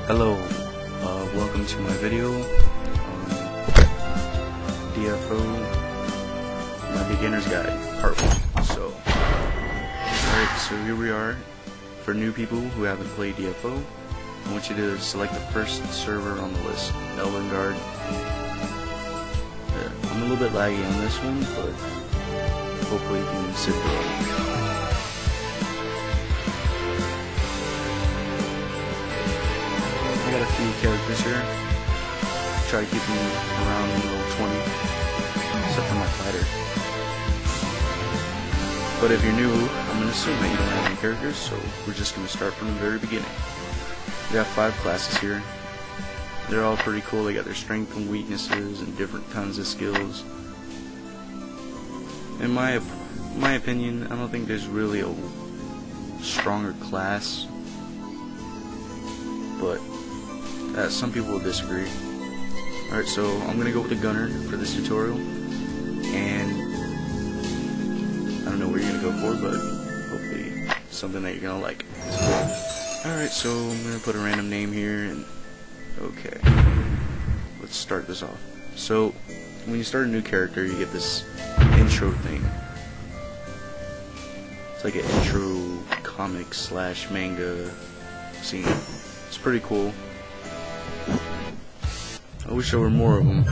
Hello, welcome to my video on DFO, my beginner's guide, part 1. So here we are. For new people who haven't played DFO, I want you to select the first server on the list, Elven Guard. I'm a little bit laggy on this one, but hopefully you can sit through it. I got a few characters here. Try to keep them around level 20, except for my fighter. But if you're new, I'm going to assume that you don't have any characters, so we're just going to start from the very beginning. We got 5 classes here. They're all pretty cool. They got their strengths and weaknesses and different kinds of skills. In my opinion, I don't think there's really a stronger class, but some people will disagree. Alright, so I'm going to go with the gunner for this tutorial, and I don't know what you're going to go for, but hopefully something that you're going to like. Alright, so I'm going to put a random name here, and okay, let's start this off. So, when you start a new character, you get this intro thing. It's like an intro comic / manga scene. It's pretty cool. I wish there were more of them.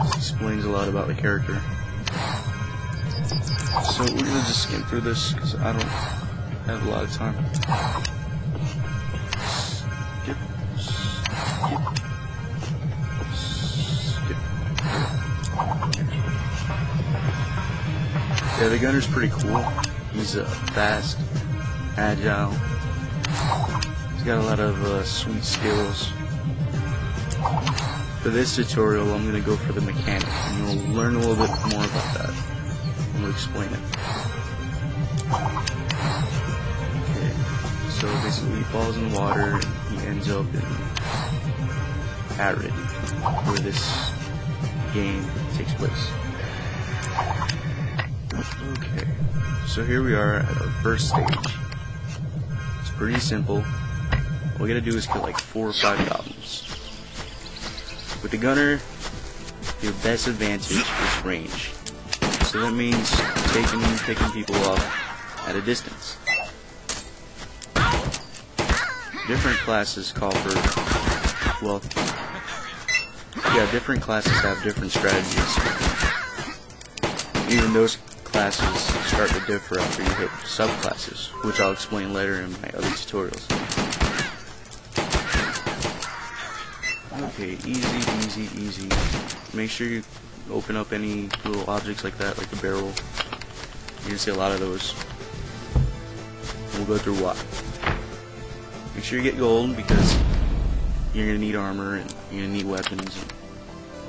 This explains a lot about the character. So we're gonna just skim through this because I don't have a lot of time. Yeah, the gunner's pretty cool. He's fast, agile. He's got a lot of sweet skills. For this tutorial, I'm going to go for the mechanic, and you'll learn a little bit more about that. I'm going to explain it. Okay, so basically he falls in the water, and he ends up in F.R.A.Ps, where this game takes place. Okay, so here we are at our first stage. It's pretty simple. All we gotta do is kill like 4 or 5 goblins. With the gunner, your best advantage is range. So that means picking people off at a distance. Different classes call for, well, yeah, different classes have different strategies. Even those classes start to differ after you hit subclasses, which I'll explain later in my other tutorials. Okay, easy. Make sure you open up any little objects like that, like the barrel. You're gonna see a lot of those. We'll go through why. Make sure you get gold because you're gonna need armor and you're gonna need weapons.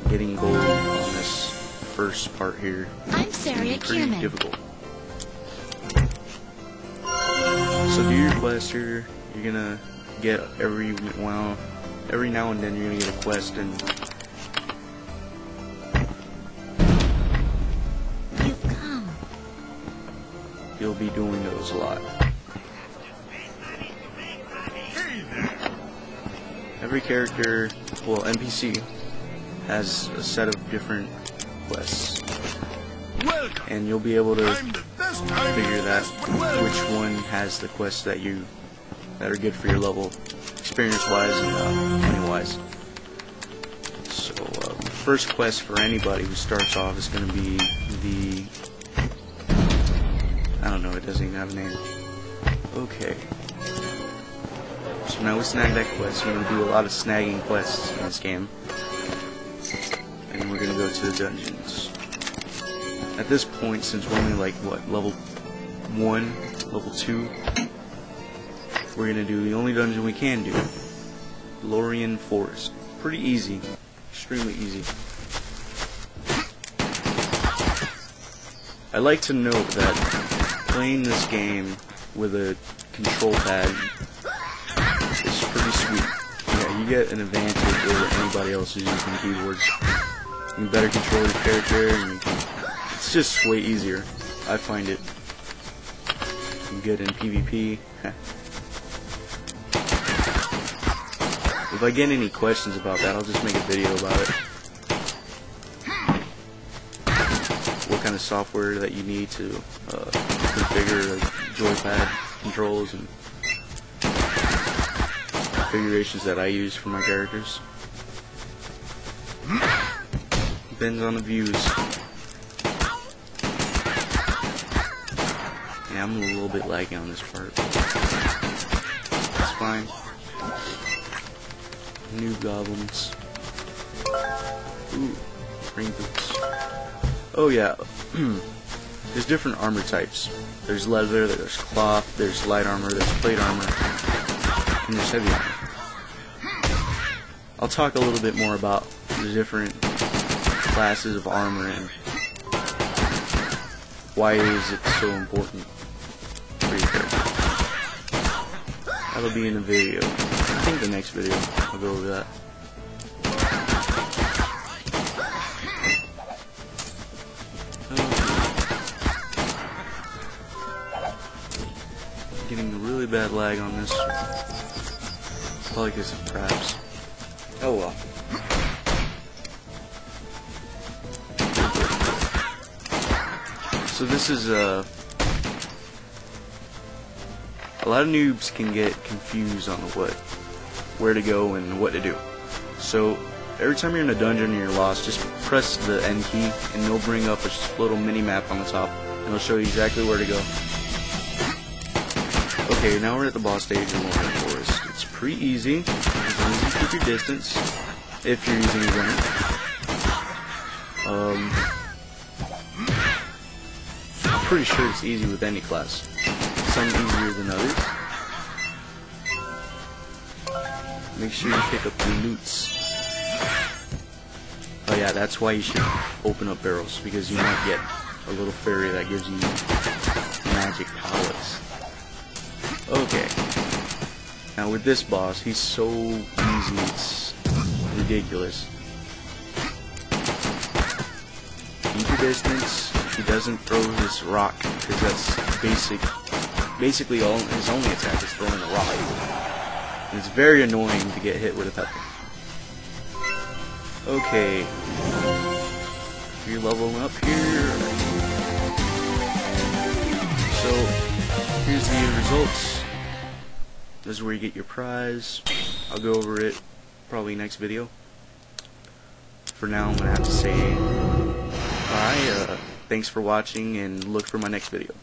And getting gold on this first part here is pretty difficult. So do your quest here. You're gonna get every now and then you're gonna get a quest, and you'll be doing those a lot. Every character, well, NPC, has a set of different quests, and you'll be able to figure that which one has the quests that are good for your level, experience-wise and money-wise. So, the first quest for anybody who starts off is going to be the I don't know, it doesn't even have a name. Okay. So now we snag that quest. We're going to do a lot of snagging quests in this game. And we're going to go to the dungeons. At this point, since we're only like, what, level 1, level 2, we're going to do the only dungeon we can do. Lorien Forest. Pretty easy. Extremely easy. I like to note that playing this game with a control pad is pretty sweet. Yeah, you get an advantage over anybody else who's using keyboards. You can better control your character, and it's just way easier. I find it. You get in PvP. If I get any questions about that, I'll just make a video about it. What kind of software that you need to configure joypad controls and configurations that I use for my characters. Depends on the views. Yeah, I'm a little bit laggy on this part. It's fine. New goblins. Ooh, ring boots. Oh yeah, there's different armor types. There's leather, there's cloth, there's light armor, there's plate armor, and there's heavy armor. I'll talk a little bit more about the different classes of armor and why is it so important for your character. That'll be in the video. I think the next video I'll go over that. Getting a really bad lag on this. Probably because of F.R.A.Ps. Oh well. So this is a lot of noobs can get confused on where to go and what to do. So every time you're in a dungeon and you're lost, just press the N key and it'll bring up a little mini map on the top and it'll show you exactly where to go. Okay, now we're at the boss stage in Lorien Forest. It's pretty easy, as long as you keep your distance, if you're using a gunner. I'm pretty sure it's easy with any class. Some easier than others. Make sure you pick up your loots. Oh yeah, that's why you should open up barrels, because you might get a little fairy that gives you magic powers. Okay. Now with this boss, he's so easy, it's ridiculous. Keep your distance. He doesn't throw his rock, because that's basically his only attack is throwing a rock. And it's very annoying to get hit with a pepper. Okay. You're leveling up here. So, here's the results. This is where you get your prize. I'll go over it probably next video. For now, I'm going to have to say bye. Thanks for watching, and look for my next video.